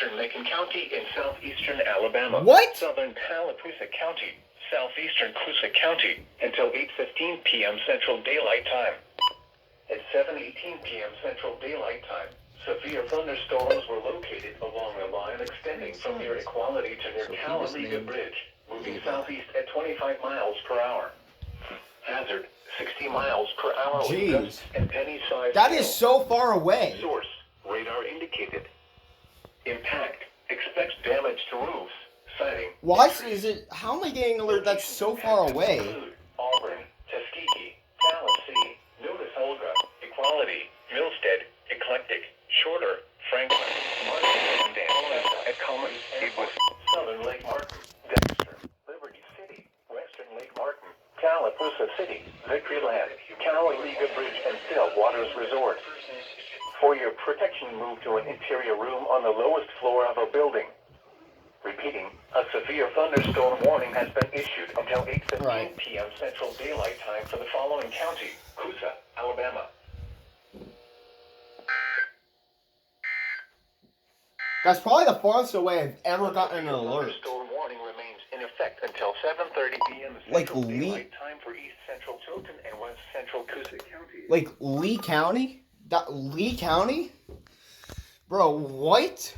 western Macon County in southeastern Alabama. What? Southern Tallapoosa County, southeastern Coosa County, until 8:15 p.m. Central Daylight Time. At 7:18 p.m. Central Daylight Time, severe thunderstorms were located along a line extending from near Equality to near Talladega Bridge, moving southeast at 25 miles per hour. Hazard, 60 miles per hour with gusts and penny-sized That hail. is so far away. Source, radar indicated. Impact, expects damage to roofs, siding. Why is it? How am I getting an alert that's so far away? Include Auburn, Tuskegee, Tallahassee, Notice Olga, Equality, Milstead, Eclectic, Shorter, Franklin, Martin, Dan, at Common, Eagles, Southern Lake Martin, Dexter, Liberty City, Western Lake Martin, Tallapoosa City, Victoryland, Talladega Bridge, and Still Waters Resort. For your protection, move to an interior room on the lowest floor of a building. Repeating, a severe thunderstorm warning has been issued until 8:15 p.m. Central Daylight Time for the following county: Coosa, Alabama. That's probably the farthest away I've ever gotten an alert. Thunderstorm warning remains in effect until 7:30 p.m. Like Central Lee, Daylight Time for East Central Tilton and West Central Coosa County. like Lee County? Lee County? Bro, what?